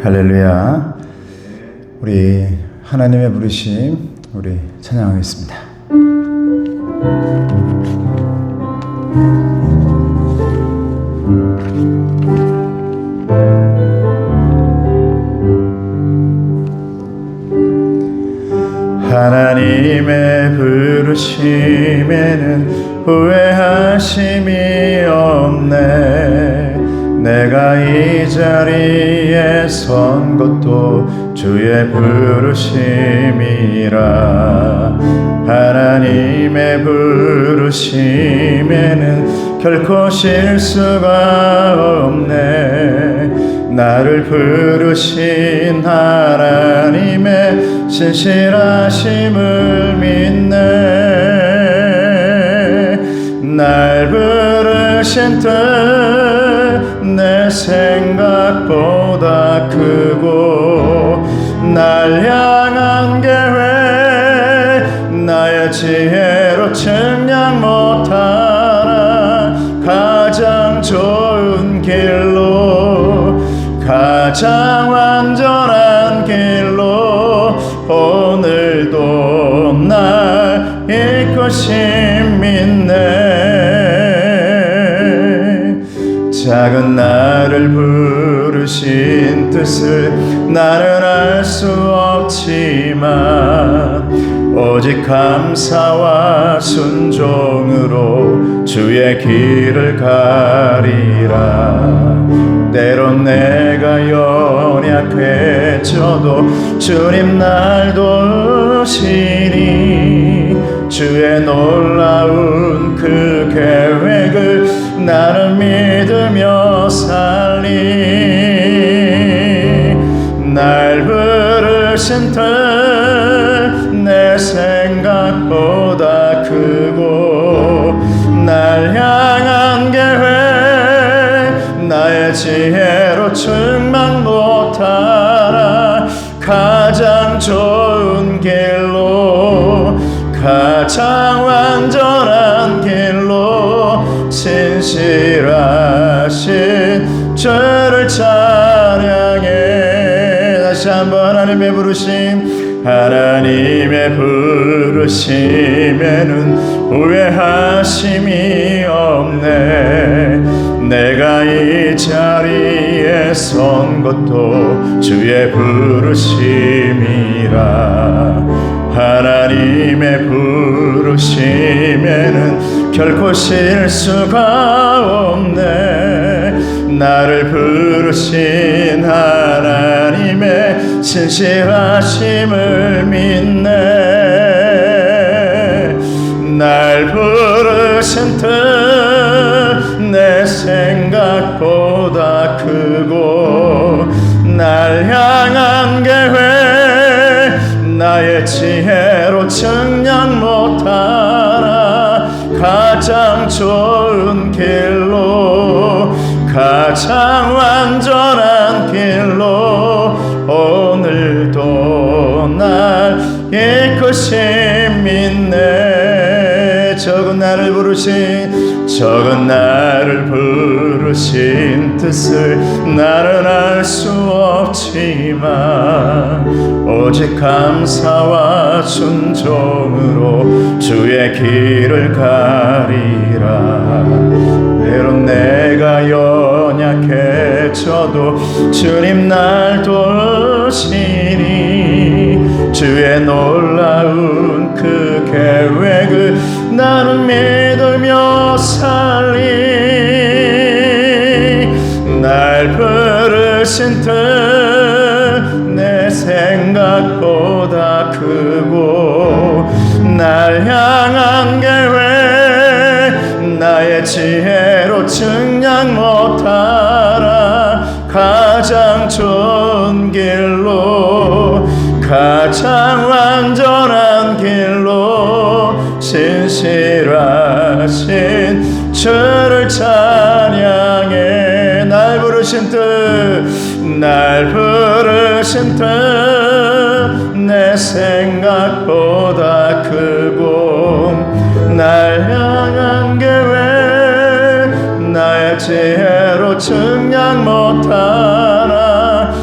할렐루야. 우리 하나님의 부르심 우리 찬양하겠습니다. 하나님의 부르심에는 후회하심이 없네. 내가 이 자리에 선 것도 주의 부르심이라. 하나님의 부르심에는 결코 실수가 없네. 나를 부르신 하나님의 신실하심을 믿네. 날 부르신 뜻 내 생각보다 크고, 날 향한 계획 나의 지혜로 측량 못하나. 가장 좋은 길로, 가장 완전한 길로 오늘도 날 이끄심 믿네. 작은 나를 부르신 뜻을 나는 알 수 없지만, 오직 감사와 순종으로 주의 길을 가리라. 때론 내가 연약해져도 주님 날 도우시니, 주의 놀라운 그 계획을 나는 믿으며 살리. 날 부르신 뜻 내 생각보다 크고, 날 향한 계획 나의 지혜로 측량 못하나. 가장 좋은 길로, 가장 완전한 길로 신실하신 주를 찬양해. 다시 한번 하나님의 부르심, 하나님의 부르심에는 후회하심이 없네. 내가 이 자리에 선 것도 주의 부르심이라. 하나님의 부르심에는 결코 실수가 없네. 나를 부르신 하나님의 신실하심을 믿네. 날 부르신 뜻 내 생각보다 크고, 날 향한 계획 나의 지혜로 측량 못하나. 가장 좋은 길로, 가장 완전한 길로 오늘도 날 이끄심 믿네. 적은 나를 부르신 뜻을 나는 알 수 없지만, 오직 감사와 순종으로 주의 길을 가리라. 때론 내가 연약해져도 주님 날 도우시니, 주의 놀라운 그 계획을 나는 믿으며 살리. 날 부르신 뜻 내 생각보다 크고, 날 향한 계획 나의 지혜로 측량 못하나. 가장 좋은 길로, 가장 완전한 길로 신실하신 주를 찬양해. 날 부르신 뜻 내 생각보다 크고, 날 향한 계획 나의 지혜로 측량 못하나.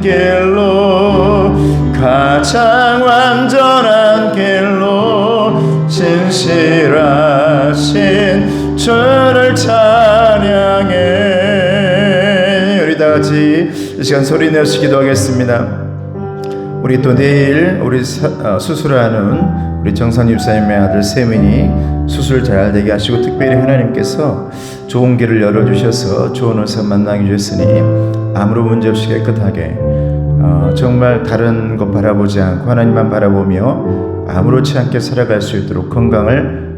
길로 가장 완전한 길로 진실하신 주를 찬양해. 우리 다같이 이 시간 소리 내어서 기도하겠습니다. 우리 또 내일 우리 수술하는 우리 정선 집사님의 아들 세민이 수술 잘 되게 하시고, 특별히 하나님께서 좋은 길을 열어주셔서 좋은 의사 만나게 주셨으니 아무런 문제 없이 깨끗하게 정말 다른 것 바라보지 않고 하나님만 바라보며 아무렇지 않게 살아갈 수 있도록 건강을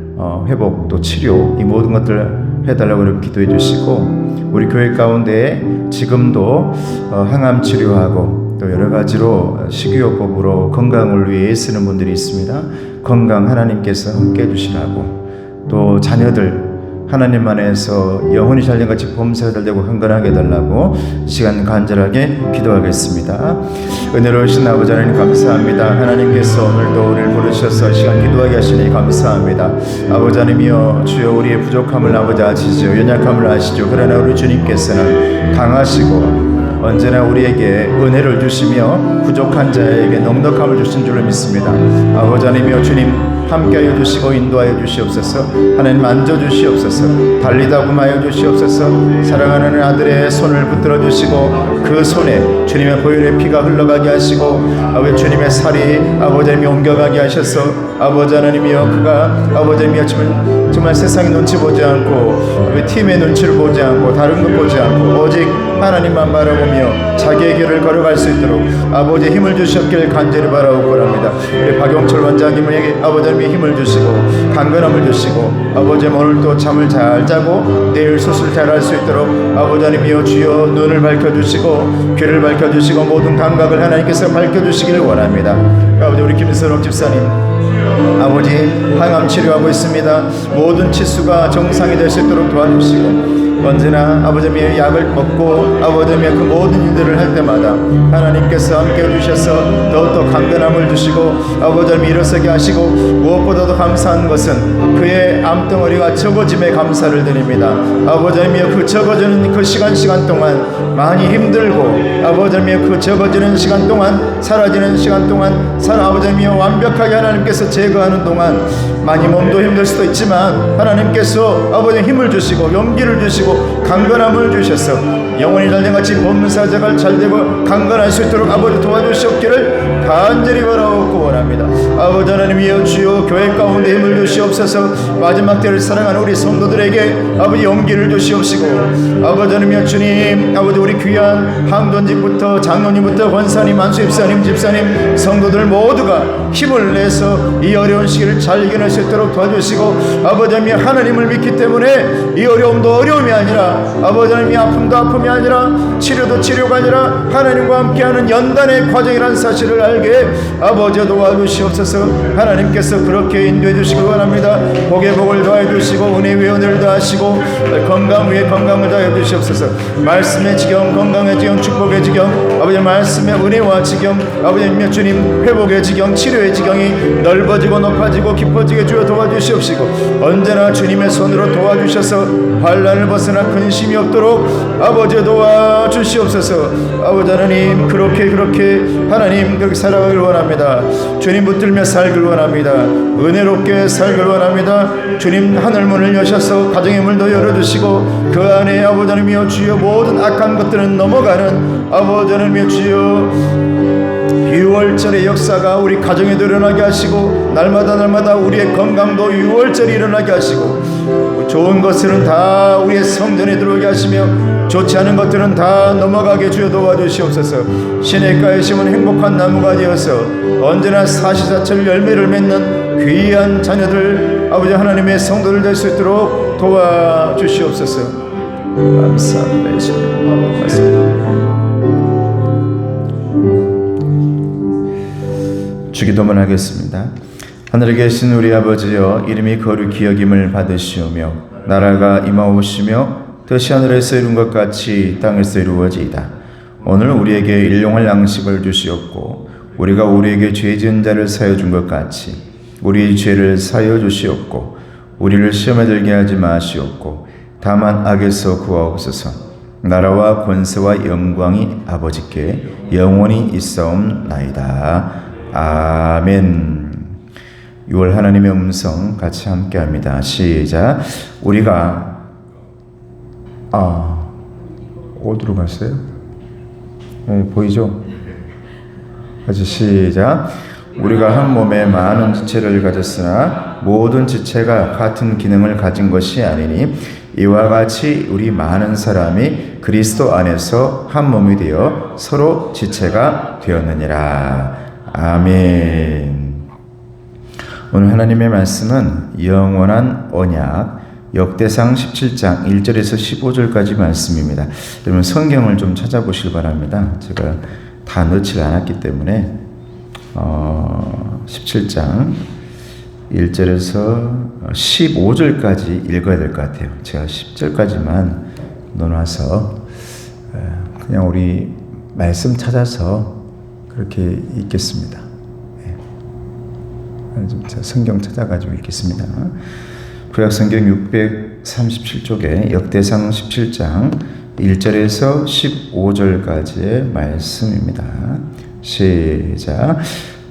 회복 또 치료 이 모든 것들을 해달라고 기도해 주시고, 우리 교회 가운데 지금도 항암 치료하고 또 여러 가지로 식이요법으로 건강을 위해 쓰는 분들이 있습니다. 건강 하나님께서 함께 해주시라고, 또 자녀들 하나님 안에서 영혼이 잘된같이 범사가 잘되고 강건하게 해달라고 시간 간절하게 기도하겠습니다. 은혜로우신 아버지 하나님 감사합니다. 하나님께서 오늘도 우리를 부르셔서 시간 기도하게 하시니 감사합니다. 아버지 하나님이여, 주여 우리의 부족함을 아버지 아시죠. 연약함을 아시죠. 그러나 우리 주님께서는 강하시고 언제나 우리에게 은혜를 주시며 부족한 자에게 넉넉함을 주신 줄로 믿습니다. 아버지 하나님이여, 주님 함께하여 주시고 인도하여 주시옵소서. 하나님 만져주시옵소서. 달리다 구마여 주시옵소서. 사랑하는 아들의 손을 붙들어 주시고 그 손에 주님의 보혈의 피가 흘러가게 하시고 아버지 주님의 살이 아버지 하나님이 옮겨가게 하셔서 아버지 하나님이여, 그가 아버지 하나님이여 정말 세상의 눈치 보지 않고 팀의 눈치를 보지 않고 다른 것 보지 않고 오직 하나님만 바라보며 자기의 길을 걸어갈 수 있도록 아버지의 힘을 주셨길 간절히 바라오고 합니다. 우리 박용철 원장님에게 아버지 하나님의 힘을 주시고 강건함을 주시고 아버지 오늘 또 잠을 잘 자고 내일 수술 잘 할 수 있도록 아버지 하나님이여, 주여 눈을 밝혀주시고 귀를 밝혀주시고 모든 감각을 하나님께서 밝혀주시기를 원합니다. 아버지 우리 김선옥 집사님 아버지 항암 치료하고 있습니다. 모든 치수가 정상이 될 수 있도록 도와주시고 언제나 아버지의 약을 먹고 아버지의 그 모든 일들을 할 때마다 하나님께서 함께 해주셔서 더욱더 강건함을 주시고 아버지를 일어서게 하시고, 무엇보다도 감사한 것은 그의 암덩어리가 적어짐에 감사를 드립니다. 아버지의 그 적어지는 그 시간 동안 많이 힘들고 아버지의 그 적어지는 시간 동안 사라지는 시간 동안 아버지의 완벽하게 하나님께서 제거하는 동안 많이 몸도 힘들 수도 있지만 하나님께서 아버지 힘을 주시고 용기를 주시고 강건함을 주셔서 영혼이 잘된같이 범사자가 잘되고 강건할 수 있도록 아버지 도와주시옵기를 간절히 바라옵고 원합니다. 아버지 하나님이여, 주여 교회 가운데 힘을 주시옵소서. 마지막 때를 사랑하는 우리 성도들에게 아버지 용기를 주시옵시고 아버지 하나님이여, 주님 아버지 우리 귀한 항돈직부터 장로님부터 권사님 안수집사님 집사님 성도들 모두가 힘을 내서 이 어려운 시기를 잘 이겨낼 수 있도록 도와주시고 아버지 하나님 하나님을 믿기 때문에 이 어려움도 어려움이 아니라 아버지 하나님이 아픔도 아픔이 아니라 치료도 치료가 아니라 하나님과 함께하는 연단의 과정이라는 사실을 알게 아버지 도와주시옵소서. 하나님께서 그렇게 인도해 주시기 원합니다. 복에 복을 더해 주시고 은혜 위에 은혜를 더하시고 건강 위에 건강을 더해 주시옵소서. 말씀의 지경 건강의 지경 축복의 지경 아버지 말씀의 은혜와 지경 아버지 주님 회복의 지경 치료의 지경이 넓어지고 높아지고 깊어지게 주여 도와주시옵시고 언제나 주님의 손으로 도와주셔서 환난을 벗어나 근심이 없도록 아버지 도와주시옵소서. 아버지 하나님 그렇게 하나님 그렇게 살아가길 원합니다. 주님 붙들며 살길 원합니다. 은혜롭게 살길 원합니다. 주님 하늘문을 여셔서 가정의 문도 열어주시고 그 안에 아버지 하나님이여, 주여 모든 악한 것들은 넘어가는 아버지 하나님이여, 주여 6월절의 역사가 우리 가정에도 일어나게 하시고 날마다 우리의 건강도 6월절이 일어나게 하시고 좋은 것들은 다 우리의 성전에 들어오게 하시며 좋지 않은 것들은 다 넘어가게 주여 도와주시옵소서. 시냇가에 심은 행복한 나무가 되어서 언제나 사시사철 열매를 맺는 귀한 자녀들 아버지 하나님의 성도들 될 수 있도록 도와주시옵소서. 감사합니다. 예수님 말씀 주기도문 하겠습니다. 하늘에 계신 우리 아버지여, 이름이 거룩히 여김을 받으시오며 나라가 임하오시며 뜻이 하늘에서 이룬 것 같이 땅에서 이루어지이다. 오늘 우리에게 일용할 양식을 주시옵고 우리가 우리에게 죄 지은 자를 사여 준 것 같이 우리의 죄를 사여 주시옵고 우리를 시험에 들게 하지 마시옵고 다만 악에서 구하옵소서. 나라와 권세와 영광이 아버지께 영원히 있사옵나이다. 아멘. 6월 하나님의 음성 같이 함께합니다. 시작. 우리가 어디로 갔어요? 네, 보이죠? 같이 시작. 우리가 한 몸에 많은 지체를 가졌으나 모든 지체가 같은 기능을 가진 것이 아니니 이와 같이 우리 많은 사람이 그리스도 안에서 한 몸이 되어 서로 지체가 되었느니라. 아멘. 오늘 하나님의 말씀은 영원한 언약 역대상 17장 1절에서 15절까지 말씀입니다. 여러분 성경을 좀 찾아보시기 바랍니다. 제가 다 넣지 않았기 때문에 17장 1절에서 15절까지 읽어야 될 것 같아요. 제가 10절까지만 넣어놔서 그냥 우리 말씀 찾아서 그렇게 읽겠습니다. 제가 성경 찾아가지고 읽겠습니다. 구약성경 637쪽에 역대상 17장 1절에서 15절까지의 말씀입니다. 시작.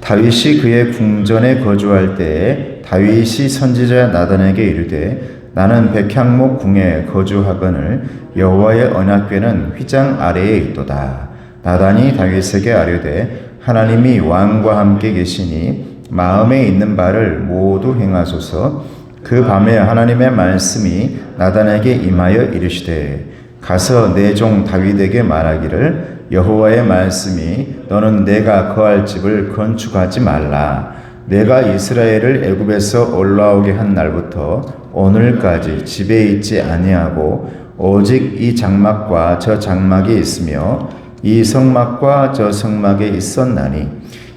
다윗이 그의 궁전에 거주할 때에 다윗이 선지자 나단에게 이르되 나는 백향목 궁에 거주하거늘 여호와의 언약궤는 휘장 아래에 있도다. 나단이 다윗에게 아뢰되 하나님이 왕과 함께 계시니 마음에 있는 바를 모두 행하소서. 그 밤에 하나님의 말씀이 나단에게 임하여 이르시되 가서 내 종 다윗에게 말하기를 여호와의 말씀이 너는 내가 거할 집을 건축하지 말라. 내가 이스라엘을 애굽에서 올라오게 한 날부터 오늘까지 집에 있지 아니하고 오직 이 장막과 저 장막이 있으며 이 성막과 저 성막에 있었나니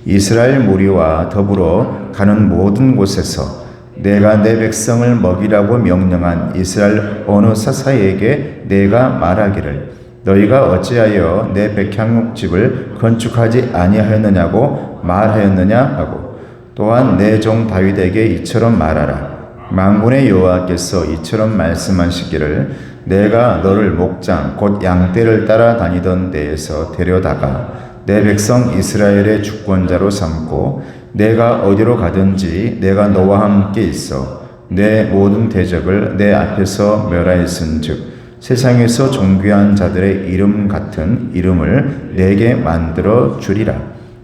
이스라엘 무리와 더불어 가는 모든 곳에서 내가 내 백성을 먹이라고 명령한 이스라엘 어느 사사에게 내가 말하기를 너희가 어찌하여 내 백향목집을 건축하지 아니하였느냐고 말하였느냐 하고 또한 내 종 다윗에게 이처럼 말하라. 만군의 여호와께서 이처럼 말씀하시기를 내가 너를 목장 곧 양떼를 따라 다니던 데에서 데려다가 내 백성 이스라엘의 주권자로 삼고 내가 어디로 가든지 내가 너와 함께 있어 내 모든 대적을 내 앞에서 멸하였은즉 세상에서 존귀한 자들의 이름 같은 이름을 내게 만들어 주리라.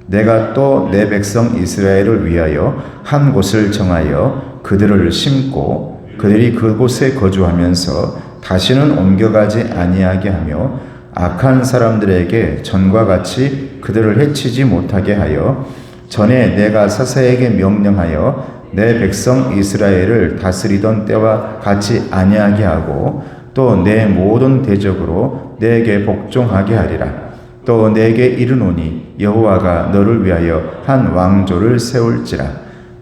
내가 또 내 백성 이스라엘을 위하여 한 곳을 정하여 그들을 심고 그들이 그곳에 거주하면서 다시는 옮겨가지 아니하게 하며 악한 사람들에게 전과 같이 그들을 해치지 못하게 하여 전에 내가 사사에게 명령하여 내 백성 이스라엘을 다스리던 때와 같이 아니하게 하고 또 내 모든 대적으로 내게 복종하게 하리라. 또 내게 이르노니 여호와가 너를 위하여 한 왕조를 세울지라.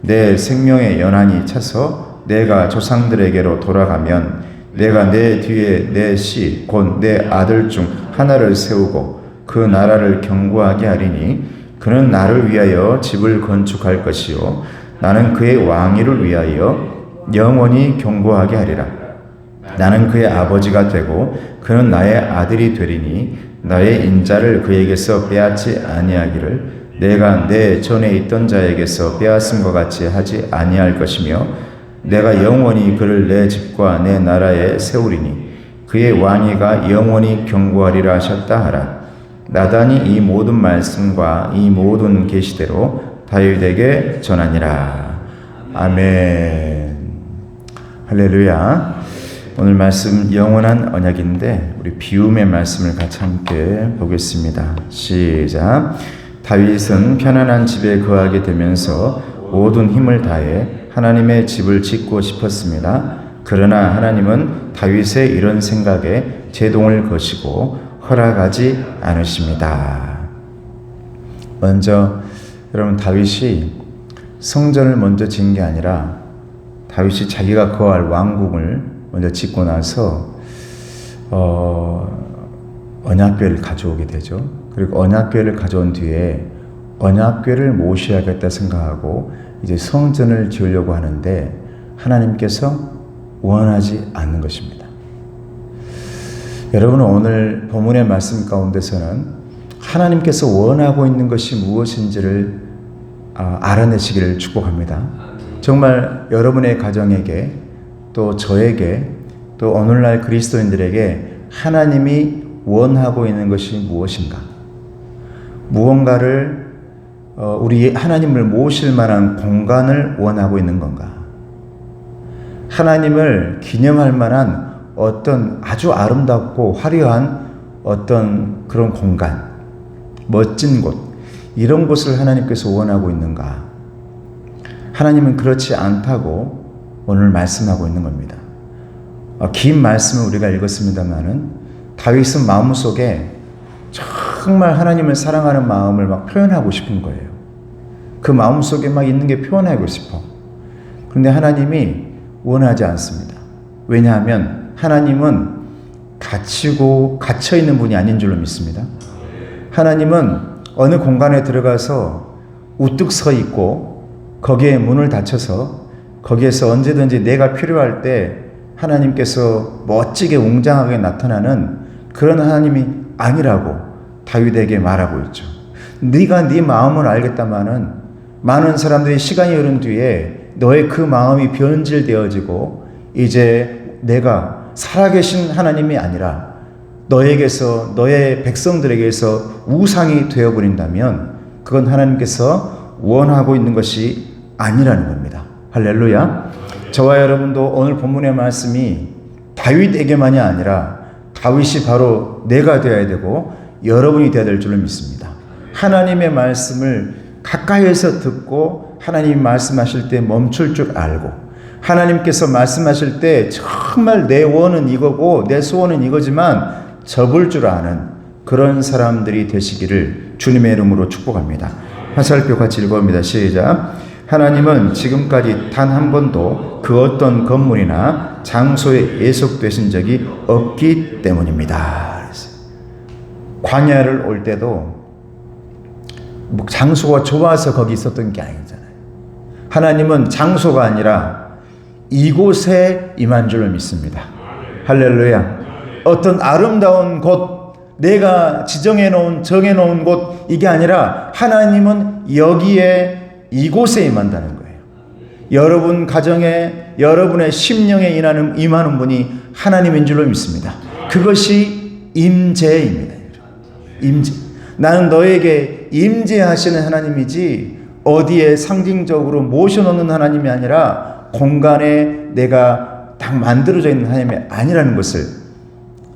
내 생명의 연한이 차서 내가 조상들에게로 돌아가면 내가 내 뒤에 내 씨 곧 내 아들 중 하나를 세우고 그 나라를 견고하게 하리니 그는 나를 위하여 집을 건축할 것이요 나는 그의 왕위를 위하여 영원히 견고하게 하리라. 나는 그의 아버지가 되고 그는 나의 아들이 되리니 나의 인자를 그에게서 빼앗지 아니하기를 내가 내 전에 있던 자에게서 빼앗음과 같이 하지 아니할 것이며 내가 영원히 그를 내 집과 내 나라에 세우리니 그의 왕위가 영원히 견고하리라 하셨다 하라. 나단이 이 모든 말씀과 이 모든 계시대로 다윗에게 전하니라. 아멘. 할렐루야. 오늘 말씀 영원한 언약인데 우리 비움의 말씀을 같이 함께 보겠습니다. 시작. 다윗은 편안한 집에 거하게 되면서 모든 힘을 다해 하나님의 집을 짓고 싶었습니다. 그러나 하나님은 다윗의 이런 생각에 제동을 거시고 허락하지 않으십니다. 먼저 여러분 다윗이 성전을 먼저 지은 게 아니라 다윗이 자기가 거할 왕궁을 먼저 짓고 나서 언약궤를 가져오게 되죠. 그리고 언약궤를 가져온 뒤에 언약궤를 모셔야겠다 생각하고 이제 성전을 지으려고 하는데 하나님께서 원하지 않는 것입니다. 여러분은 오늘 본문의 말씀 가운데서는 하나님께서 원하고 있는 것이 무엇인지를 알아내시기를 축복합니다. 정말 여러분의 가정에게 또 저에게 또 오늘날 그리스도인들에게 하나님이 원하고 있는 것이 무엇인가? 무언가를 우리 하나님을 모실 만한 공간을 원하고 있는 건가? 하나님을 기념할 만한 어떤 아주 아름답고 화려한 어떤 그런 공간, 멋진 곳, 이런 곳을 하나님께서 원하고 있는가? 하나님은 그렇지 않다고 오늘 말씀하고 있는 겁니다. 긴 말씀을 우리가 읽었습니다마는 다윗은 마음속에 정말 하나님을 사랑하는 마음을 막 표현하고 싶은 거예요. 그 마음속에 막 있는 게 표현하고 싶어. 그런데 하나님이 원하지 않습니다. 왜냐하면 하나님은 갇혀있는 분이 아닌 줄로 믿습니다. 하나님은 어느 공간에 들어가서 우뚝 서 있고 거기에 문을 닫혀서 거기에서 언제든지 내가 필요할 때 하나님께서 멋지게 웅장하게 나타나는 그런 하나님이 아니라고 다윗에게 말하고 있죠. 네가 네 마음을 알겠다마는 많은 사람들이 시간이 흐른 뒤에 너의 그 마음이 변질되어지고 이제 내가 살아계신 하나님이 아니라 너에게서 너의 백성들에게서 우상이 되어버린다면 그건 하나님께서 원하고 있는 것이 아니라는 겁니다. 할렐루야. 저와 여러분도 오늘 본문의 말씀이 다윗에게만이 아니라 다윗이 바로 내가 되어야 되고 여러분이 되어야 될 줄로 믿습니다. 하나님의 말씀을 가까이에서 듣고 하나님이 말씀하실 때 멈출 줄 알고 하나님께서 말씀하실 때 정말 내 원은 이거고 내 소원은 이거지만 접을 줄 아는 그런 사람들이 되시기를 주님의 이름으로 축복합니다. 화살표 같이 읽어봅니다. 시작. 하나님은 지금까지 단 한 번도 그 어떤 건물이나 장소에 예속되신 적이 없기 때문입니다. 광야를 올 때도 장소가 좋아서 거기 있었던 게 아니잖아요. 하나님은 장소가 아니라 이곳에 임한 줄로 믿습니다. 할렐루야. 어떤 아름다운 곳, 내가 정해놓은 곳, 이게 아니라 하나님은 여기에 이곳에 임한다는 거예요. 여러분 가정에, 여러분의 심령에 임하는 분이 하나님인 줄로 믿습니다. 그것이 임재입니다. 임재. 나는 너에게 임재하시는 하나님이지 어디에 상징적으로 모셔놓는 하나님이 아니라 공간에 내가 딱 만들어져 있는 하나님이 아니라는 것을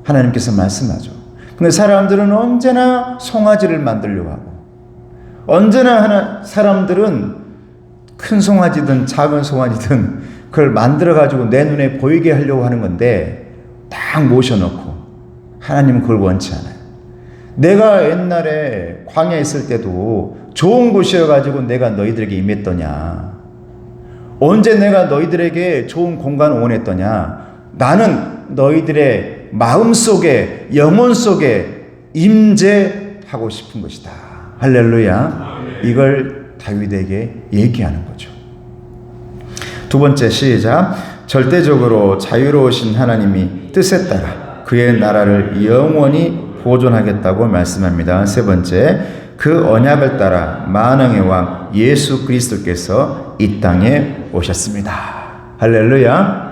하나님께서 말씀하죠. 근데 사람들은 언제나 송아지를 만들려고 하고 언제나 사람들은 큰 송아지든 작은 송아지든 그걸 만들어가지고 내 눈에 보이게 하려고 하는 건데 딱 모셔놓고 하나님은 그걸 원치 않아요. 내가 옛날에 광야에 있을 때도 좋은 곳이어가지고 내가 너희들에게 임했더냐? 언제 내가 너희들에게 좋은 공간을 원했더냐? 나는 너희들의 마음속에 영혼 속에 임재하고 싶은 것이다. 할렐루야. 이걸 다윗에게 얘기하는 거죠. 두 번째 시작. 절대적으로 자유로우신 하나님이 뜻에 따라 그의 나라를 영원히 보존하겠다고 말씀합니다. 세 번째, 그 언약을 따라 만왕의 왕 예수 그리스도께서 이 땅에 오셨습니다. 할렐루야.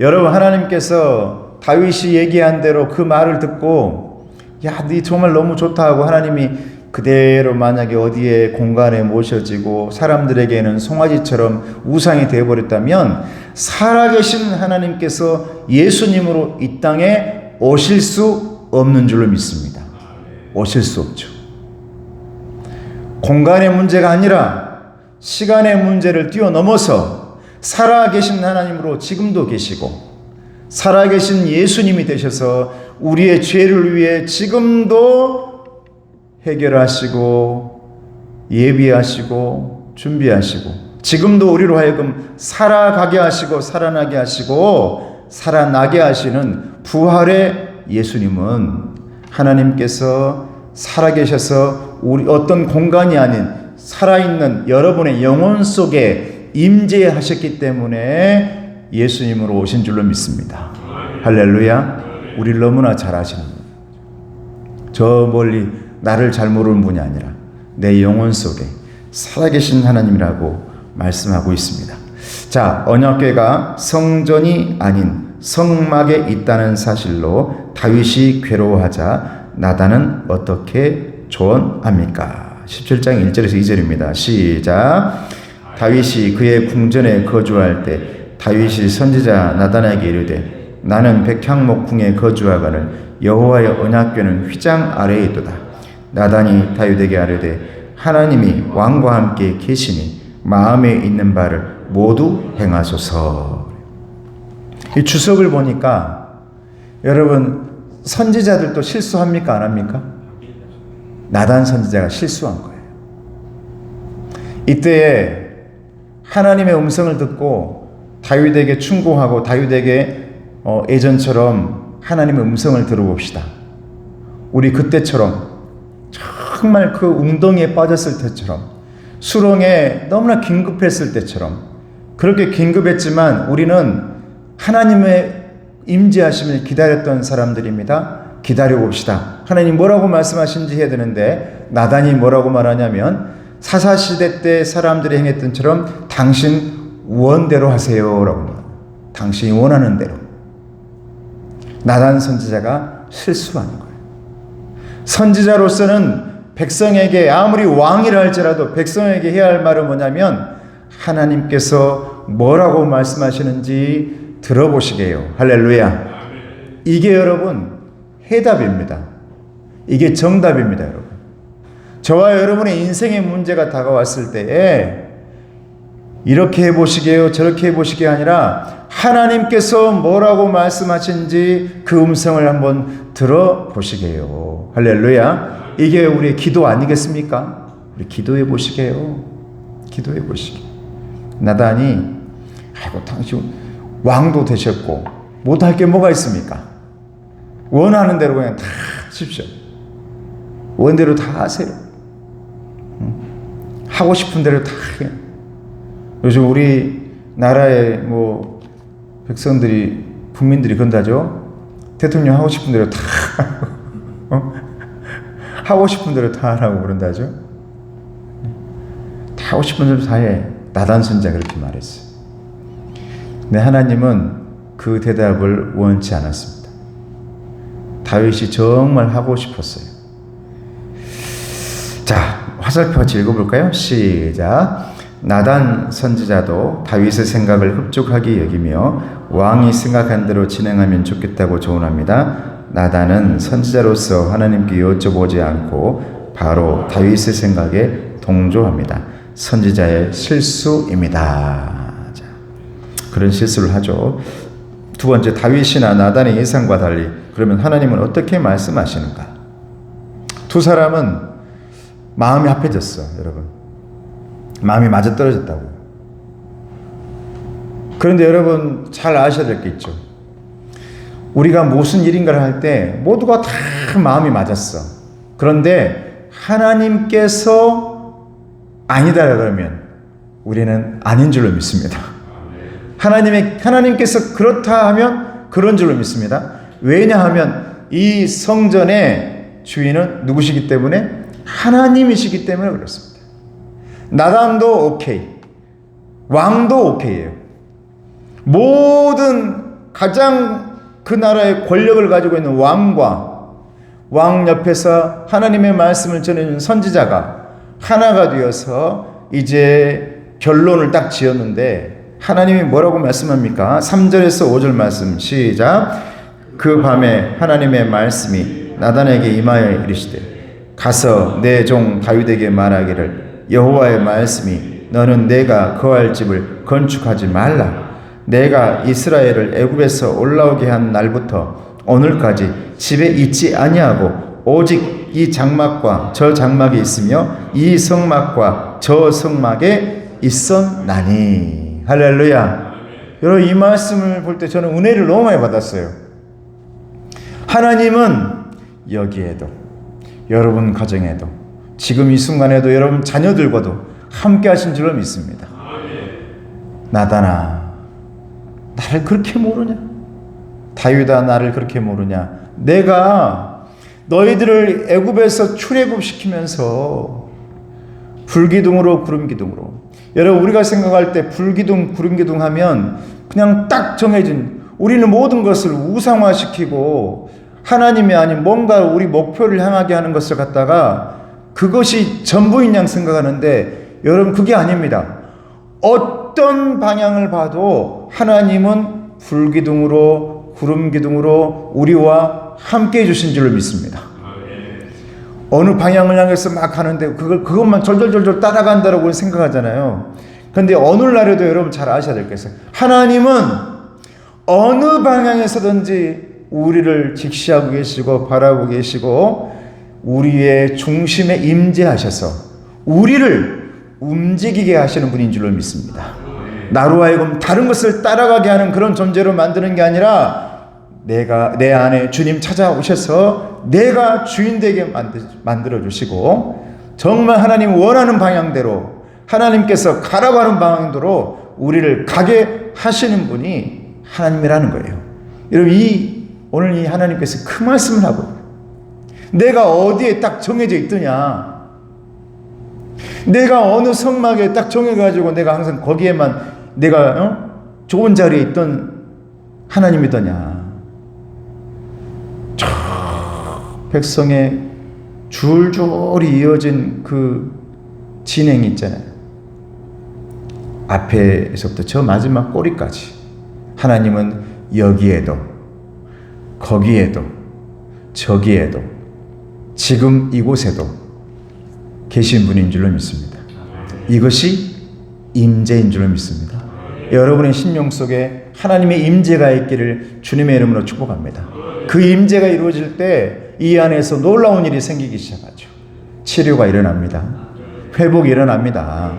여러분, 하나님께서 다윗이 얘기한 대로 그 말을 듣고 야, 네 정말 너무 좋다 하고 하나님이 그대로 만약에 어디에 공간에 모셔지고 사람들에게는 송아지처럼 우상이 되어버렸다면 살아계신 하나님께서 예수님으로 이 땅에 오실 수 없는 줄로 믿습니다. 오실 수 없죠. 공간의 문제가 아니라 시간의 문제를 뛰어넘어서 살아계신 하나님으로 지금도 계시고 살아계신 예수님이 되셔서 우리의 죄를 위해 지금도 해결하시고 예비하시고 준비하시고 지금도 우리로 하여금 살아가게 하시고 살아나게 하시고 살아나게 하시는 부활의 예수님은 하나님께서 살아계셔서 우리 어떤 공간이 아닌 살아있는 여러분의 영혼 속에 임재하셨기 때문에 예수님으로 오신 줄로 믿습니다. 할렐루야. 우리를 너무나 잘 아시는 분. 저 멀리 나를 잘 모르는 분이 아니라 내 영혼 속에 살아계신 하나님이라고 말씀하고 있습니다. 자, 언약궤가 성전이 아닌 성막에 있다는 사실로 다윗이 괴로워하자 나단은 어떻게 조언합니까? 17장 1절에서 2절입니다. 시작. 다윗이 그의 궁전에 거주할 때 다윗이 선지자 나단에게 이르되 나는 백향목궁에 거주하거늘 여호와의 언약궤는 휘장 아래에 있도다. 나단이 다윗에게 아뢰되 하나님이 왕과 함께 계시니 마음에 있는 바를 모두 행하소서. 이 주석을 보니까 여러분 선지자들도 실수합니까? 안 합니까? 나단 선지자가 실수한 거예요. 이때에 하나님의 음성을 듣고 다윗에게 충고하고 다윗에게 예전처럼 하나님의 음성을 들어봅시다. 우리 그때처럼 정말 그 웅덩이에 빠졌을 때처럼 수렁에 너무나 긴급했을 때처럼 그렇게 긴급했지만 우리는 하나님의 임재하심을 기다렸던 사람들입니다. 기다려봅시다. 하나님 뭐라고 말씀하신지 해야 되는데 나단이 뭐라고 말하냐면 사사시대 때 사람들이 행했던 처럼 당신 원대로 하세요 라고 말합니다. 당신이 원하는 대로. 나단 선지자가 실수하는 거예요. 선지자로서는 백성에게 아무리 왕이라 할지라도 백성에게 해야 할 말은 뭐냐면 하나님께서 뭐라고 말씀하시는지 들어보시게요. 할렐루야. 이게 여러분 해답입니다. 이게 정답입니다. 여러분. 저와 여러분의 인생의 문제가 다가왔을 때에 이렇게 해보시게요 저렇게 해보시게 아니라 하나님께서 뭐라고 말씀하신지 그 음성을 한번 들어보시게요. 할렐루야. 이게 우리의 기도 아니겠습니까? 우리 기도해 보시게요. 기도해 보시게. 나단이 아이고 당신 왕도 되셨고 못할 게 뭐가 있습니까? 원하는 대로 그냥 다 하십시오. 원대로 다 하세요. 하고 싶은 대로 다 해요. 요즘 우리 나라의 뭐 백성들이 국민들이 건다죠. 대통령 하고 싶은 대로 다 하고 싶은 대로 다 하라고 그런다죠. 다 하고 싶은 대로 다 해. 나단 선지자가 그렇게 말했어요. 근데 하나님은 그 대답을 원치 않았습니다. 다윗이 정말 하고 싶었어요. 자, 화살표 같이 읽어볼까요? 시작. 나단 선지자도 다윗의 생각을 흡족하게 여기며 왕이 생각한 대로 진행하면 좋겠다고 조언합니다. 나단은 선지자로서 하나님께 여쭤보지 않고 바로 다윗의 생각에 동조합니다. 선지자의 실수입니다. 자, 그런 실수를 하죠. 두 번째, 다윗이나 나단의 예상과 달리 그러면 하나님은 어떻게 말씀하시는가? 두 사람은 마음이 합해졌어, 여러분. 마음이 맞아떨어졌다고요. 그런데 여러분 잘 아셔야 될 게 있죠. 우리가 무슨 일인가를 할 때 모두가 다 마음이 맞았어. 그런데 하나님께서 아니다 그러면 우리는 아닌 줄로 믿습니다. 하나님께서 그렇다 하면 그런 줄로 믿습니다. 왜냐하면 이 성전의 주인은 누구시기 때문에? 하나님이시기 때문에 그렇습니다. 나단도 오케이, 왕도 오케이예요. 모든 가장 그 나라의 권력을 가지고 있는 왕과 왕 옆에서 하나님의 말씀을 전해주는 선지자가 하나가 되어서 이제 결론을 딱 지었는데 하나님이 뭐라고 말씀합니까? 3절에서 5절 말씀 시작. 그 밤에 하나님의 말씀이 나단에게 임하여 이르시되 가서 내 종 다윗에게 말하기를 여호와의 말씀이 너는 내가 거할 집을 건축하지 말라. 내가 이스라엘을 애굽에서 올라오게 한 날부터 오늘까지 집에 있지 아니하고 오직 이 장막과 저 장막이 있으며 이 성막과 저 성막에 있었나니. 할렐루야. 여러분 이 말씀을 볼 때 저는 은혜를 너무 많이 받았어요. 하나님은 여기에도 여러분 가정에도 지금 이 순간에도 여러분 자녀들과도 함께 하신 줄로 믿습니다. 나단아 나를 그렇게 모르냐? 다 다윗아 나를 그렇게 모르냐? 내가 너희들을 애굽에서 출애굽시키면서 불기둥으로 구름기둥으로. 여러분 우리가 생각할 때 불기둥 구름기둥 하면 그냥 딱 정해진, 우리는 모든 것을 우상화시키고 하나님이 아닌 뭔가 우리 목표를 향하게 하는 것을 갖다가 그것이 전부인 양 생각하는데, 여러분 그게 아닙니다. 어떤 방향을 봐도 하나님은 불기둥으로 구름기둥으로 우리와 함께 해주신 줄로 믿습니다. 어느 방향을 향해서 막 하는데 그것만 절절절절 따라간다라고 생각하잖아요. 그런데 오늘날에도 여러분 잘 아셔야 될 게 있어요. 하나님은 어느 방향에서든지 우리를 직시하고 계시고 바라보고 계시고 우리의 중심에 임재하셔서 우리를 움직이게 하시는 분인 줄로 믿습니다. 나로 하여금 다른 것을 따라가게 하는 그런 존재로 만드는 게 아니라 내가 내 안에 주님 찾아오셔서 내가 주인 되게 만들어 주시고 정말 하나님 원하는 방향대로 하나님께서 가라고 하는 방향대로 우리를 가게 하시는 분이 하나님이라는 거예요. 여러분 오늘 이 하나님께서 그 말씀을 하고 내가 어디에 딱 정해져 있더냐, 내가 어느 성막에 딱 정해가지고 내가 항상 거기에만 내가 좋은 자리에 있던 하나님이더냐. 저 백성의 줄줄이 이어진 그 진행이 있잖아요. 앞에서부터 저 마지막 꼬리까지 하나님은 여기에도 거기에도 저기에도 지금 이곳에도 계신 분인 줄로 믿습니다. 이것이 임재인 줄로 믿습니다. 여러분의 심령 속에 하나님의 임재가 있기를 주님의 이름으로 축복합니다. 그 임재가 이루어질 때 이 안에서 놀라운 일이 생기기 시작하죠. 치료가 일어납니다. 회복이 일어납니다.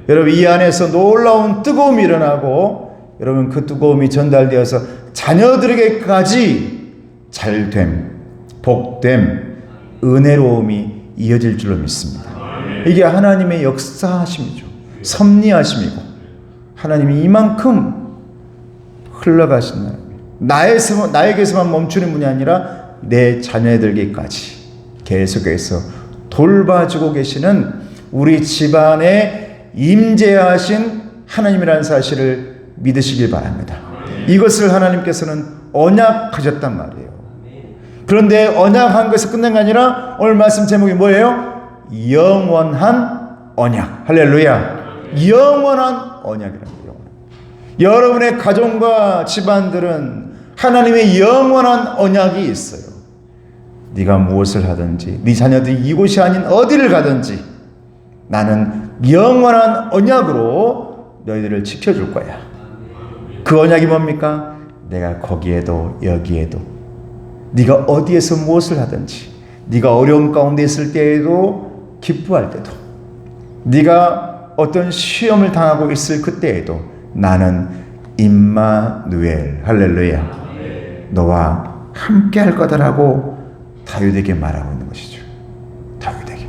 여러분 이 안에서 놀라운 뜨거움이 일어나고 여러분 그 뜨거움이 전달되어서 자녀들에게까지 잘됨, 복됨, 은혜로움이 이어질 줄로 믿습니다. 이게 하나님의 역사하심이죠. 섭리하심이고 하나님이 이만큼 흘러가신 나에게서만 멈추는 분이 아니라 내 자녀들에게까지 계속해서 돌봐주고 계시는 우리 집안에 임재하신 하나님이라는 사실을 믿으시길 바랍니다. 이것을 하나님께서는 언약하셨단 말이에요. 그런데 언약한 것이 끝난 게 아니라 오늘 말씀 제목이 뭐예요? 영원한 언약. 할렐루야. 영원한 언약이라는 거예요. 여러분의 가정과 집안들은 하나님의 영원한 언약이 있어요. 네가 무엇을 하든지 네 자녀들이 이곳이 아닌 어디를 가든지 나는 영원한 언약으로 너희들을 지켜줄 거야. 그 언약이 뭡니까? 내가 거기에도 여기에도 네가 어디에서 무엇을 하든지 네가 어려움 가운데 있을 때에도 기뻐할 때도 네가 어떤 시험을 당하고 있을 그때에도 나는 임마누엘 할렐루야 너와 함께 할 거다라고 다윗에게 말하고 있는 것이죠. 다윗에게.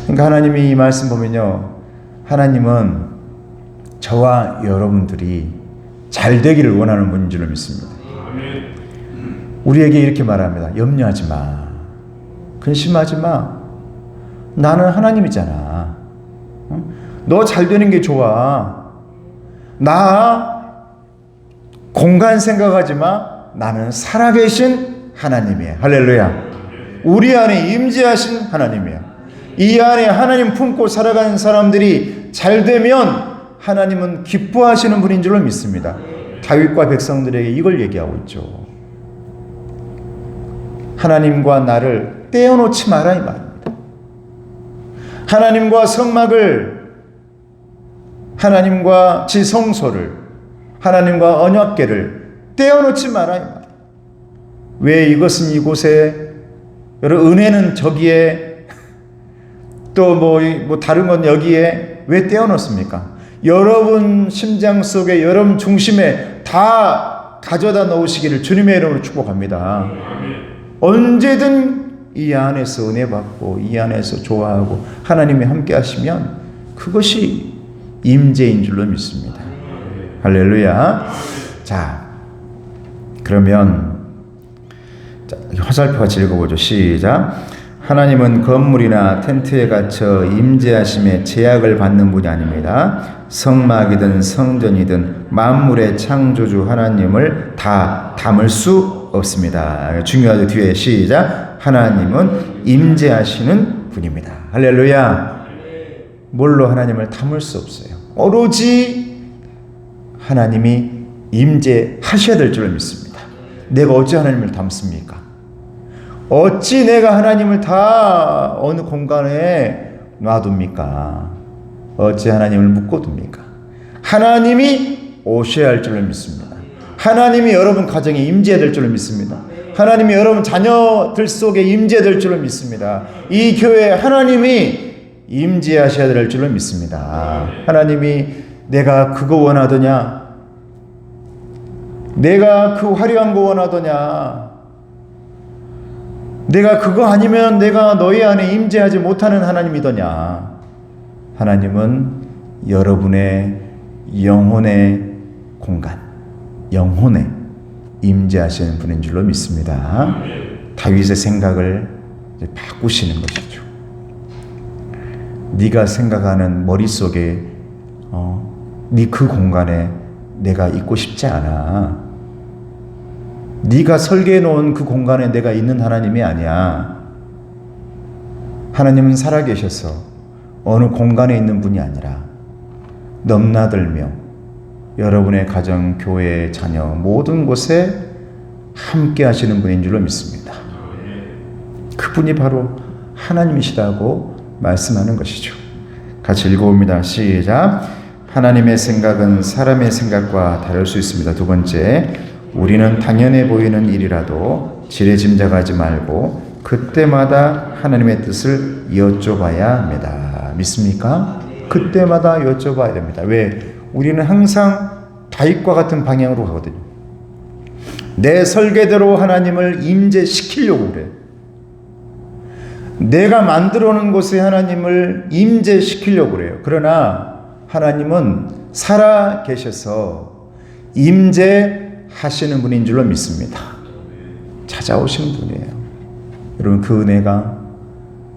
그러니까 하나님이 이 말씀 보면요, 하나님은 저와 여러분들이 잘 되기를 원하는 분인 줄로 믿습니다. 우리에게 이렇게 말합니다. 염려하지 마. 근심하지 마. 나는 하나님이잖아. 너 잘 되는 게 좋아. 나 공간 생각하지 마. 나는 살아계신 하나님이야. 할렐루야. 우리 안에 임재하신 하나님이야. 이 안에 하나님 품고 살아가는 사람들이 잘 되면 하나님은 기뻐하시는 분인 줄로 믿습니다. 다윗과 백성들에게 이걸 얘기하고 있죠. 하나님과 나를 떼어놓지 마라 이 말입니다. 하나님과 성막을, 하나님과 지성소를, 하나님과 언약궤를 떼어놓지 마라 이 말. 왜 이것은 이곳에, 여러분 은혜는 저기에, 또 뭐 다른 건 여기에 왜 떼어놓습니까? 여러분 심장 속에, 여러분 중심에 다 가져다 놓으시기를 주님의 이름으로 축복합니다. 언제든 이 안에서 은혜 받고 이 안에서 좋아하고 하나님이 함께 하시면 그것이 임재인 줄로 믿습니다. 할렐루야. 자, 그러면 자, 화살표 같이 읽어보죠. 시작. 하나님은 건물이나 텐트에 갇혀 임재하심에 제약을 받는 분이 아닙니다. 성막이든 성전이든 만물의 창조주 하나님을 다 담을 수 없습니다. 중요하죠. 뒤에 시작. 하나님은 임재하시는 분입니다. 할렐루야. 뭘로 하나님을 담을 수 없어요. 오로지 하나님이 임재하셔야 될 줄로 믿습니다. 내가 어찌 하나님을 담습니까? 어찌 내가 하나님을 다 어느 공간에 놔둡니까? 어찌 하나님을 묶어둡니까? 하나님이 오셔야 할 줄로 믿습니다. 하나님이 여러분 가정에 임재해야 될 줄로 믿습니다. 하나님이 여러분 자녀들 속에 임재될 줄로 믿습니다. 이 교회에 하나님이 임재하셔야 될 줄로 믿습니다. 하나님이 내가 그거 원하더냐? 내가 그 화려한 거 원하더냐? 내가 그거 아니면 내가 너희 안에 임재하지 못하는 하나님이더냐? 하나님은 여러분의 영혼의 공간, 영혼에 임재하시는 분인 줄로 믿습니다. 다윗의 생각을 바꾸시는 것이죠. 네가 생각하는 머릿속에 네 그 공간에 내가 있고 싶지 않아. 네가 설계해 놓은 그 공간에 내가 있는 하나님이 아니야. 하나님은 살아계셔서 어느 공간에 있는 분이 아니라 넘나들며 여러분의 가정, 교회, 자녀 모든 곳에 함께 하시는 분인 줄로 믿습니다. 그분이 바로 하나님이시다고 말씀하는 것이죠. 같이 읽어봅니다. 시작. 하나님의 생각은 사람의 생각과 다를 수 있습니다. 두 번째, 우리는 당연해 보이는 일이라도 지레짐작하지 말고 그때마다 하나님의 뜻을 여쭤봐야 합니다. 믿습니까? 그때마다 여쭤봐야 됩니다. 왜? 우리는 항상 다윗과 같은 방향으로 가거든요. 내 설계대로 하나님을 임재시키려고 그래. 내가 만들어 놓은 곳에 하나님을 임재시키려고 그래요. 그러나 하나님은 살아 계셔서 임재하시는 분인 줄로 믿습니다. 찾아오시는 분이에요. 여러분, 그 은혜가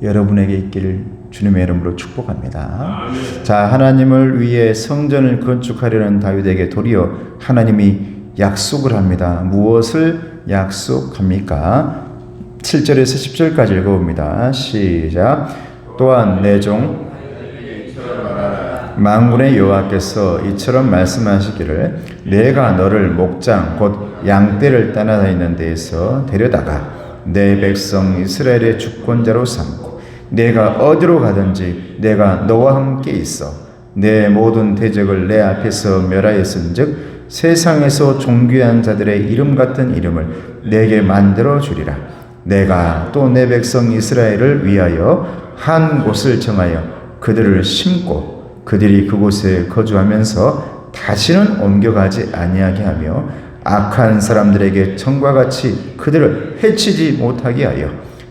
여러분에게 있기를 주님의 이름으로 축복합니다. 자, 하나님을 위해 성전을 건축하려는 다윗에게 도리어 하나님이 약속을 합니다. 무엇을 약속합니까? 7절에서 10절까지 읽어봅니다. 시작. 또한 내 종 만군의 여호와께서 이처럼 말씀하시기를 내가 너를 목장 곧 양떼를 따라다니는 데에서 데려다가 내 백성 이스라엘의 주권자로 삼고 내가 어디로 가든지 내가 너와 함께 있어 내 모든 대적을 내 앞에서 멸하였은즉 세상에서 존귀한 자들의 이름 같은 이름을 내게 만들어 주리라. 내가 또 내 백성 이스라엘을 위하여 한 곳을 정하여 그들을 심고 그들이 그곳에 거주하면서 다시는 옮겨가지 아니하게 하며 악한 사람들에게 전과 같이 그들을 해치지 못하게 하여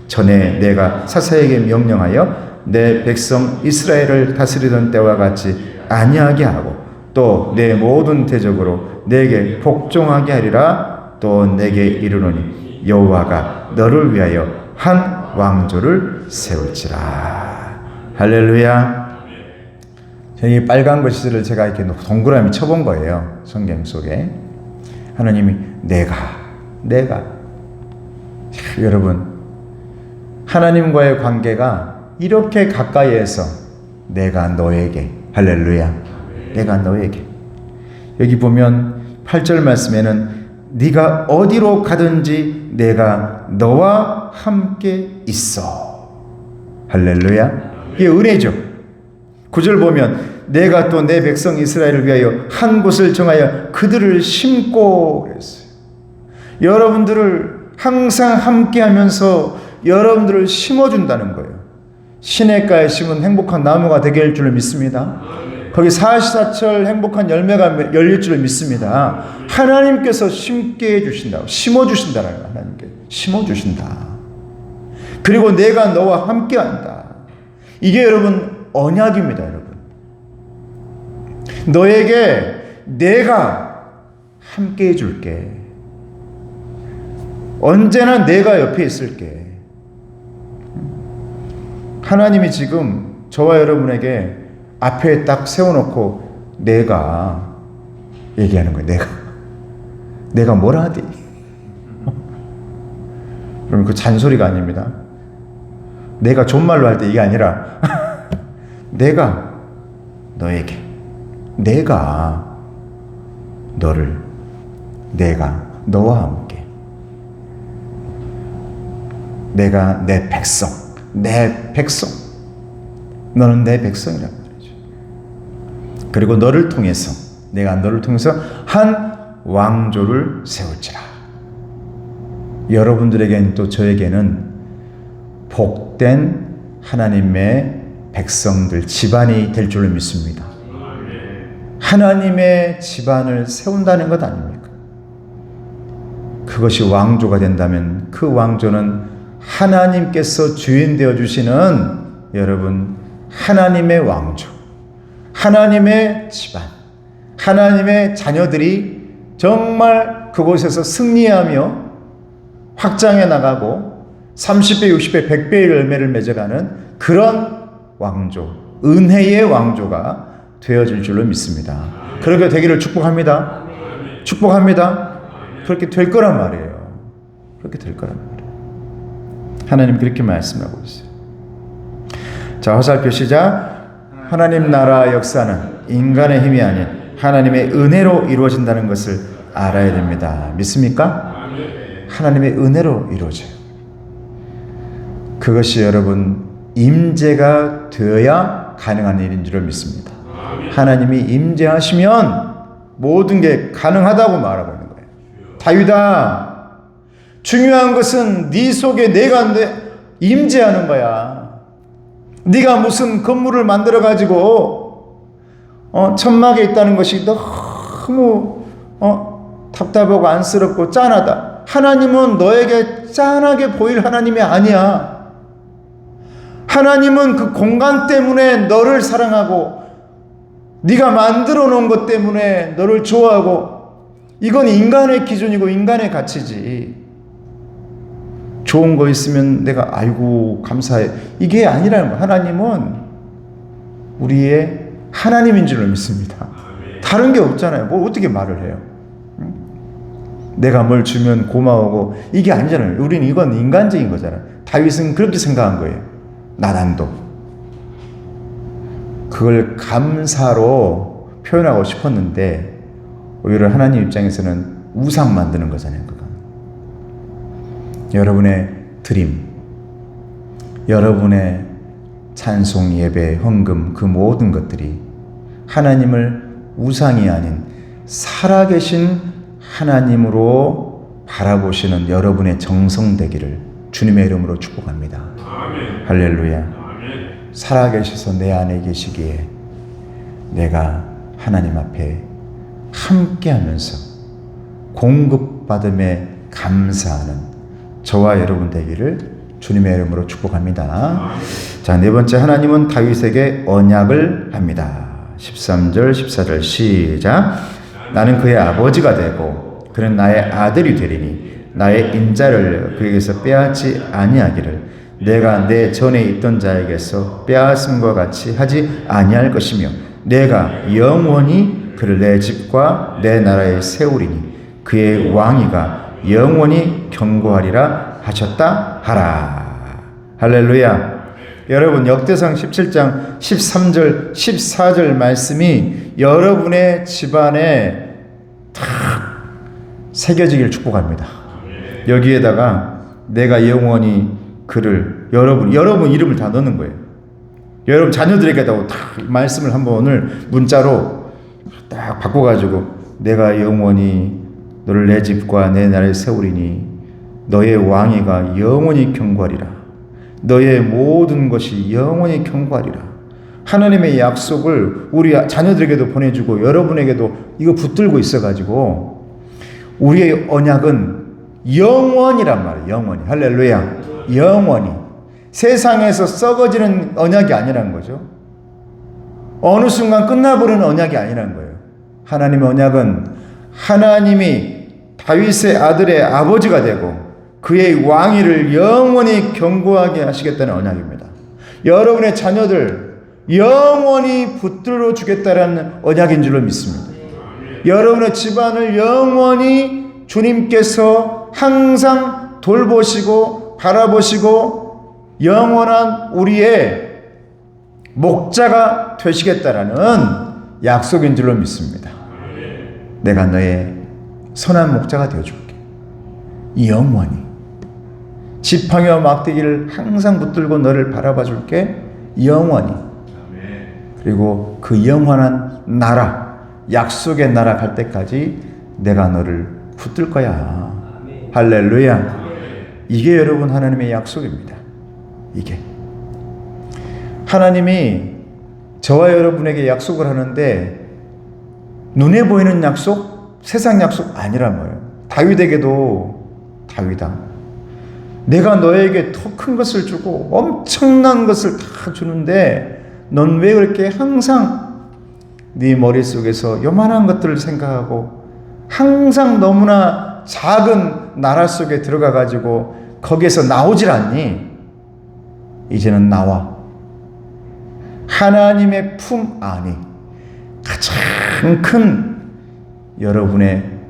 전에 내가 사사에게 명령하여 내 백성 이스라엘을 다스리던 때와 같이 아니하게 하고 또 내 모든 대적으로 내게 복종하게 하리라. 또 내게 이르노니 여호와가 너를 위하여 한 왕조를 세울지라. 할렐루야. 이 빨간 글씨를 제가 이렇게 동그라미 쳐본 거예요. 성경 속에. 하나님이 내가 여러분, 하나님과의 관계가 이렇게 가까이에서 내가 너에게, 할렐루야, 내가 너에게. 여기 보면 8절 말씀에는 네가 어디로 가든지 내가 너와 함께 있어. 할렐루야. 이게 은혜죠. 9절 보면 내가 또 내 백성 이스라엘을 위하여 한 곳을 정하여 그들을 심고 그랬어요. 여러분들을 항상 함께 하면서 여러분들을 심어준다는 거예요. 시냇가에 심은 행복한 나무가 되게 할 줄을 믿습니다. 거기 사시사철 행복한 열매가 열릴 줄을 믿습니다. 하나님께서 심게 해주신다고, 심어주신다는 거예요. 하나님께 심어주신다. 그리고 내가 너와 함께한다. 이게 여러분 언약입니다. 여러분, 너에게 내가 함께 해줄게. 언제나 내가 옆에 있을게. 하나님이 지금 저와 여러분에게 앞에 딱 세워놓고 내가 얘기하는 거예요. 내가 뭘 하디? 그러면 그 잔소리가 아닙니다. 내가 존말로 할 때 이게 아니라 내가 너에게, 내가 너를, 내가 너와 함께, 내가 내 백성, 너는 내 백성이라고 그러죠. 그리고 너를 통해서, 내가 너를 통해서 한 왕조를 세울지라. 여러분들에게는 또 저에게는 복된 하나님의 백성들, 집안이 될 줄로 믿습니다. 하나님의 집안을 세운다는 것 아닙니까? 그것이 왕조가 된다면 그 왕조는 하나님께서 주인 되어 주시는 여러분, 하나님의 왕조, 하나님의 집안, 하나님의 자녀들이 정말 그곳에서 승리하며 확장해 나가고 30배, 60배, 100배의 열매를 맺어가는 그런 왕조, 은혜의 왕조가 되어질 줄로 믿습니다. 그렇게 되기를 축복합니다. 축복합니다. 그렇게 될 거란 말이에요. 그렇게 될 거란 말이에요. 하나님 그렇게 말씀하고 있어요. 자, 화살표 시작. 하나님 나라 역사는 인간의 힘이 아닌 하나님의 은혜로 이루어진다는 것을 알아야 됩니다. 믿습니까? 하나님의 은혜로 이루어져요. 그것이 여러분 임재가 되어야 가능한 일인 줄 믿습니다. 하나님이 임재하시면 모든 게 가능하다고 말하고 있는 거예요. 다윗아, 중요한 것은 네 속에 내가 임재하는 거야. 네가 무슨 건물을 만들어 가지고 천막에 있다는 것이 너무 답답하고 안쓰럽고 짠하다. 하나님은 너에게 짠하게 보일 하나님이 아니야. 하나님은 그 공간 때문에 너를 사랑하고 네가 만들어 놓은 것 때문에 너를 좋아하고, 이건 인간의 기준이고 인간의 가치지. 좋은 거 있으면 내가 아이고 감사해, 이게 아니라는 거야. 하나님은 우리의 하나님인 줄로 믿습니다. 다른 게 없잖아요. 뭘 어떻게 말을 해요? 내가 뭘 주면 고마워고 이게 아니잖아요. 우리는 이건 인간적인 거잖아요. 다윗은 그렇게 생각한 거예요. 나단도 그걸 감사로 표현하고 싶었는데 오히려 하나님 입장에서는 우상 만드는 거잖아요. 그건 여러분의 드림, 여러분의 찬송, 예배, 헌금, 그 모든 것들이 하나님을 우상이 아닌 살아계신 하나님으로 바라보시는 여러분의 정성 되기를 주님의 이름으로 축복합니다. 아멘. 할렐루야. 아멘. 살아계셔서 내 안에 계시기에 내가 하나님 앞에 함께하면서 공급받음에 감사하는 저와 여러분 되기를 주님의 이름으로 축복합니다. 아멘. 자, 네 번째, 하나님은 다윗에게 언약을 합니다. 13절 14절 시작. 나는 그의 아버지가 되고 그는 나의 아들이 되리니 나의 인자를 그에게서 빼앗지 아니하기를 내가 내 전에 있던 자에게서 빼앗음과 같이 하지 아니할 것이며 내가 영원히 그를 내 집과 내 나라에 세우리니 그의 왕위가 영원히 견고하리라 하셨다 하라. 할렐루야. 여러분, 역대상 17장 13절 14절 말씀이 여러분의 집안에 탁 새겨지길 축복합니다. 여기에다가 내가 영원히 그를, 여러분 이름을 다 넣는 거예요. 여러분 자녀들에게도 다 말씀을 한번 오늘 문자로 딱 바꿔가지고 내가 영원히 너를 내 집과 내 나라에 세우리니 너의 왕위가 영원히 견고하리라. 너의 모든 것이 영원히 견고하리라. 하나님의 약속을 우리 자녀들에게도 보내주고 여러분에게도 이거 붙들고 있어가지고 우리의 언약은 영원이란 말이에요. 영원히. 할렐루야. 영원히. 세상에서 썩어지는 언약이 아니란 거죠. 어느 순간 끝나버리는 언약이 아니란 거예요. 하나님의 언약은 하나님이 다윗의 아들의 아버지가 되고 그의 왕위를 영원히 견고하게 하시겠다는 언약입니다. 여러분의 자녀들 영원히 붙들어 주겠다는 언약인 줄로 믿습니다. 여러분의 집안을 영원히 주님께서 항상 돌보시고 바라보시고 영원한 우리의 목자가 되시겠다라는 약속인 줄로 믿습니다. 내가 너의 선한 목자가 되어줄게. 영원히 지팡이와 막대기를 항상 붙들고 너를 바라봐 줄게. 영원히. 그리고 그 영원한 나라, 약속의 나라 갈 때까지 내가 너를 붙들 거야. 할렐루야. 이게 여러분 하나님의 약속입니다. 이게 하나님이 저와 여러분에게 약속을 하는데 눈에 보이는 약속, 세상 약속 아니란 말이에요. 다윗에게도 다윗아, 내가 너에게 더 큰 것을 주고 엄청난 것을 다 주는데 넌 왜 그렇게 항상 네 머릿속에서 요만한 것들을 생각하고 항상 너무나 작은 나라 속에 들어가 가지고 거기에서 나오질 않니? 이제는 나와. 하나님의 품 안이 가장 큰 여러분의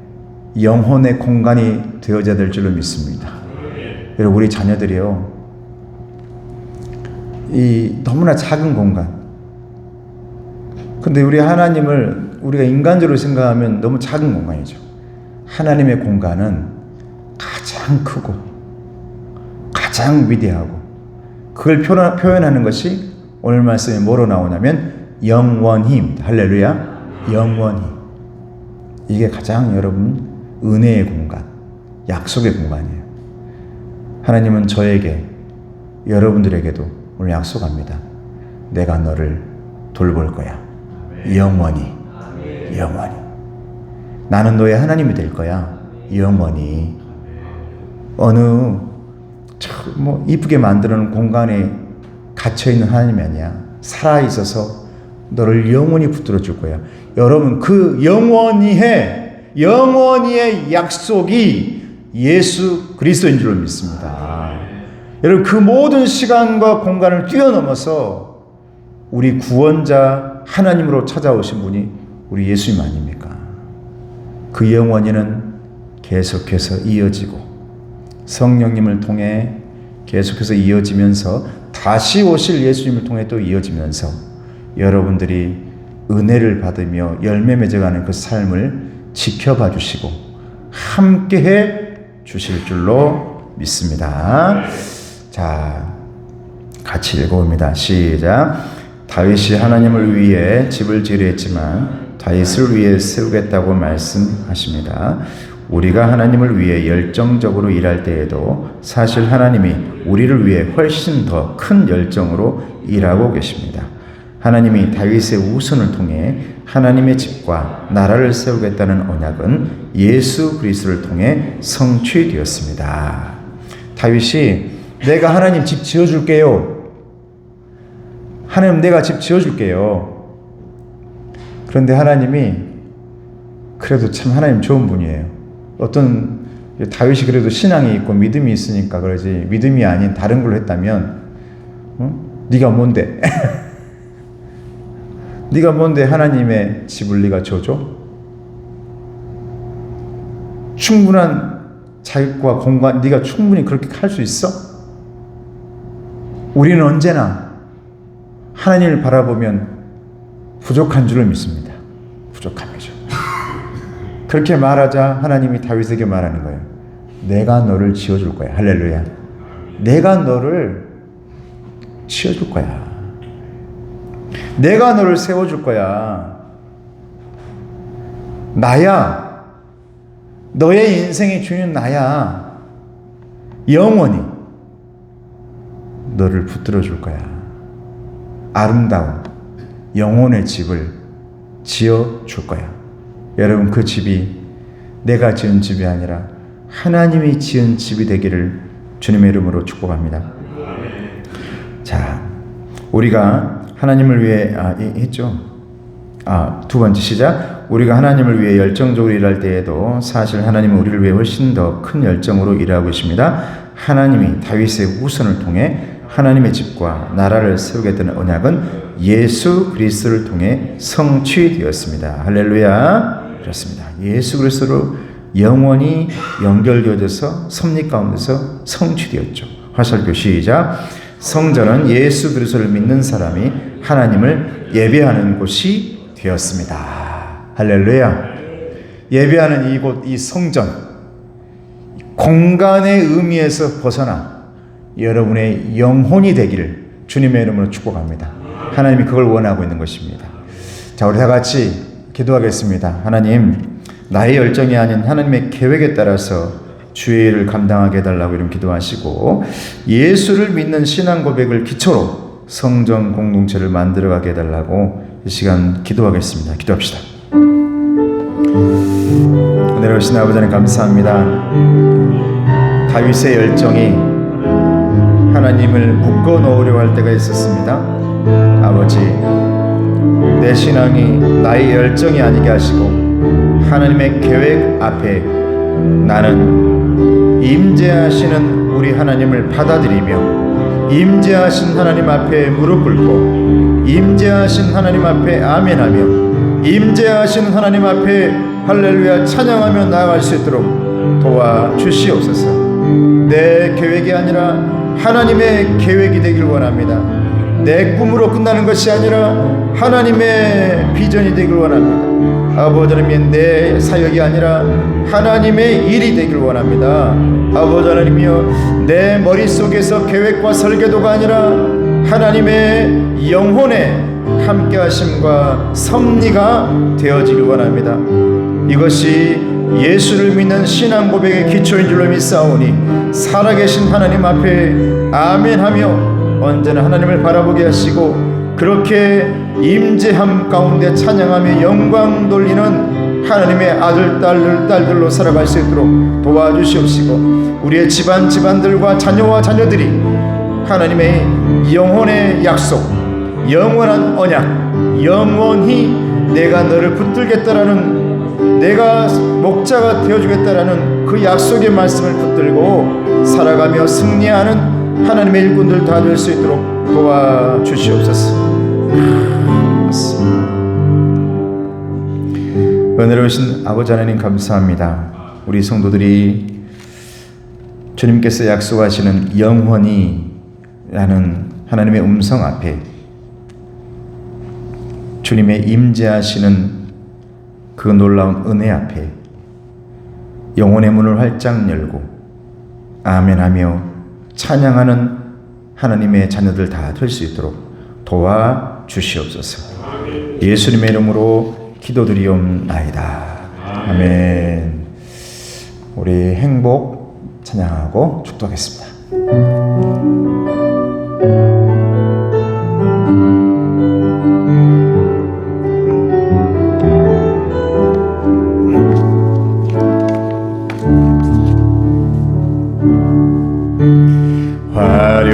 영혼의 공간이 되어져야 될 줄로 믿습니다. 여러분, 우리 자녀들이요, 이 너무나 작은 공간. 근데 우리 하나님을 우리가 인간적으로 생각하면 너무 작은 공간이죠. 하나님의 공간은 가장 크고 가장 위대하고, 그걸 표현하는 것이 오늘 말씀에 뭐로 나오냐면 영원히입니다. 할렐루야. 영원히. 이게 가장 여러분 은혜의 공간, 약속의 공간이에요. 하나님은 저에게, 여러분들에게도 오늘 약속합니다. 내가 너를 돌볼 거야. 영원히. 영원히. 나는 너의 하나님이 될 거야. 영원히. 어느 뭐 이쁘게 만드는 공간에 갇혀있는 하나님이 아니야. 살아있어서 너를 영원히 붙들어 줄 거야. 여러분, 그 영원히의 약속이 예수 그리스도인 줄로 믿습니다. 여러분, 그 모든 시간과 공간을 뛰어넘어서 우리 구원자 하나님으로 찾아오신 분이 우리 예수님 아닙니까? 그 영원히는 계속해서 이어지고 성령님을 통해 계속해서 이어지면서 다시 오실 예수님을 통해 또 이어지면서 여러분들이 은혜를 받으며 열매 맺어가는 그 삶을 지켜봐 주시고 함께해 주실 줄로 믿습니다. 자, 같이 읽어봅니다. 시작. 다윗이 하나님을 위해 집을 지으려 했지만 다윗을 위해 세우겠다고 말씀하십니다. 우리가 하나님을 위해 열정적으로 일할 때에도 사실 하나님이 우리를 위해 훨씬 더 큰 열정으로 일하고 계십니다. 하나님이 다윗의 후손을 통해 하나님의 집과 나라를 세우겠다는 언약은 예수 그리스도를 통해 성취되었습니다. 다윗이 내가 하나님 집 지어줄게요. 하나님 내가 집 지어줄게요. 그런데 하나님이 그래도 참 하나님 좋은 분이에요. 어떤 다윗이 그래도 신앙이 있고 믿음이 있으니까 그러지, 믿음이 아닌 다른 걸로 했다면 네가 뭔데? 네가 뭔데 하나님의 집을 네가 지어줘? 충분한 자격과 공간 네가 충분히 그렇게 할 수 있어? 우리는 언제나 하나님을 바라보면 부족한 줄을 믿습니다. 부족한 거죠. 그렇게 말하자 하나님이 다윗에게 말하는 거예요. 내가 너를 지어줄 거야. 할렐루야. 내가 너를 지어줄 거야. 내가 너를 세워줄 거야. 나야. 너의 인생의 주인은 나야. 영원히 너를 붙들어 줄 거야. 아름다운 영혼의 집을 지어 줄 거야. 여러분, 그 집이 내가 지은 집이 아니라 하나님이 지은 집이 되기를 주님의 이름으로 축복합니다. 자, 우리가 하나님을 위해 했죠. 두 번째 시작. 우리가 하나님을 위해 열정적으로 일할 때에도 사실 하나님은 우리를 위해 훨씬 더 큰 열정으로 일하고 계십니다. 하나님이 다윗의 후손을 통해 하나님의 집과 나라를 세우겠다는 언약은 예수 그리스도를 통해 성취되었습니다. 할렐루야. 그렇습니다. 예수 그리스도로 영원히 연결되어져서 섭리 가운데서 성취되었죠. 화살표 시작. 성전은 예수 그리스도를 믿는 사람이 하나님을 예배하는 곳이 되었습니다. 할렐루야. 예배하는 이곳, 이 성전, 공간의 의미에서 벗어나 여러분의 영혼이 되기를 주님의 이름으로 축복합니다. 하나님이 그걸 원하고 있는 것입니다. 자, 우리 다 같이 기도하겠습니다. 하나님, 나의 열정이 아닌 하나님의 계획에 따라서 주의 일을 감당하게 해달라고 이름 기도하시고, 예수를 믿는 신앙 고백을 기초로 성전 공동체를 만들어가게 해달라고 이 시간 기도하겠습니다. 기도합시다. 은혜로우신 아버지 하나님 감사합니다. 다윗의 열정이 하나님을 묶어 놓으려 할 때가 있었습니다. 아버지, 내 신앙이 나의 열정이 아니게 하시고 하나님의 계획 앞에 나는 임재하시는 우리 하나님을 받아들이며 임재하신 하나님 앞에 무릎 꿇고 임재하신 하나님 앞에 아멘하며 임재하신 하나님 앞에 할렐루야 찬양하며 나아갈 수 있도록 도와주시옵소서. 내 계획이 아니라 하나님의 계획이 되길 원합니다. 내 꿈으로 끝나는 것이 아니라 하나님의 비전이 되길 원합니다. 아버지 하나님, 내 사역이 아니라 하나님의 일이 되길 원합니다. 아버지 하나님이여, 내 머릿속에서 계획과 설계도가 아니라 하나님의 영혼의 함께 하심과 섭리가 되어지길 원합니다. 이것이 예수를 믿는 신앙 고백의 기초인 줄로 믿사오니 살아계신 하나님 앞에 아멘하며 언제나 하나님을 바라보게 하시고 그렇게 임재함 가운데 찬양하며 영광 돌리는 하나님의 아들 딸들로 살아갈 수 있도록 도와주시옵시고, 우리의 집안들과 자녀와 자녀들이 하나님의 영혼의 약속, 영원한 언약, 영원히 내가 너를 붙들겠다라는, 내가 목자가 되어주겠다라는 그 약속의 말씀을 붙들고 살아가며 승리하는 하나님의 일꾼들 다 될 수 있도록 도와주시옵소서. 은혜로우신 아버지 하나님 감사합니다. 우리 성도들이 주님께서 약속하시는 영원히 라는 하나님의 음성 앞에 주님의 임재하시는 그 놀라운 은혜 앞에 영혼의 문을 활짝 열고 아멘하며 찬양하는 하나님의 자녀들 다 될 수 있도록 도와주시옵소서. 예수님의 이름으로 기도드리옵나이다. 아멘. 우리 행복 찬양하고 축도하겠습니다.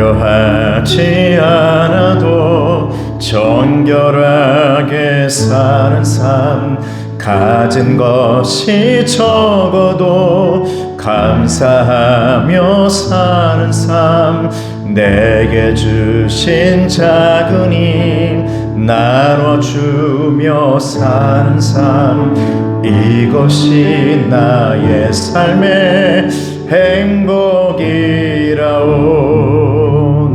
화려하지 않아도 정결하게 사는 삶, 가진 것이 적어도 감사하며 사는 삶, 내게 주신 작은 힘 나눠주며 사는 삶, 이것이 나의 삶의 행복이라오.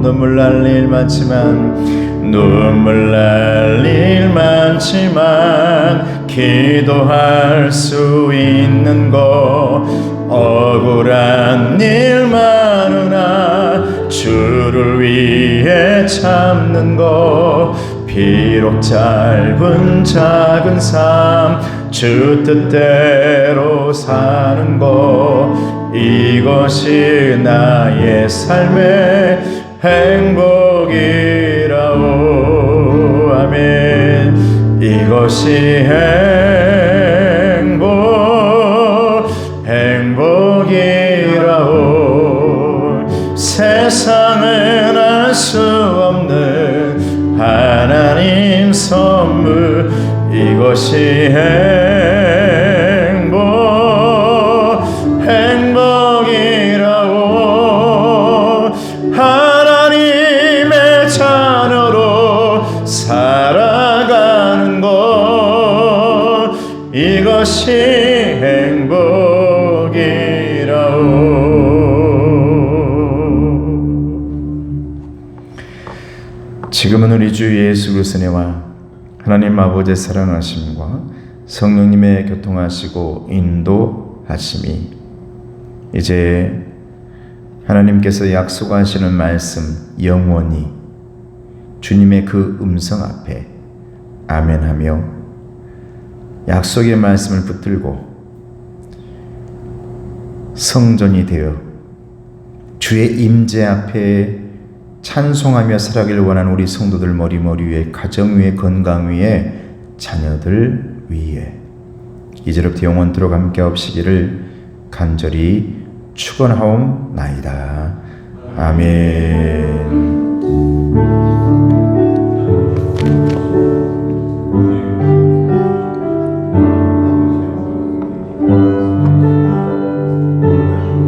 눈물 날 일 많지만, 눈물 날 일 많지만 기도할 수 있는 거, 억울한 일 많으나 주를 위해 참는 거, 비록 짧은 작은 삶 주 뜻대로 사는 거, 이것이 나의 삶의 행복이라오. 아멘. 이것이 행복이라오. 세상은 알 수 없는 하나님 선물, 이것이 행복이라고. 하나님의 자녀로 살아가는 것, 이것이 행복이라고. 지금은 우리 주 예수 그리스도의 은혜와 하나님 아버지의 사랑하심과 성령님의 교통하시고 인도하심이 이제 하나님께서 약속하시는 말씀 영원히 주님의 그 음성 앞에 아멘하며 약속의 말씀을 붙들고 성전이 되어 주의 임재 앞에 찬송하며 살아가길 원하는 우리 성도들 머리 위에, 가정 위에, 건강 위에, 자녀들 위에 이제부터 영원토록 함께 하시기를 간절히 축원하옵나이다. 아멘.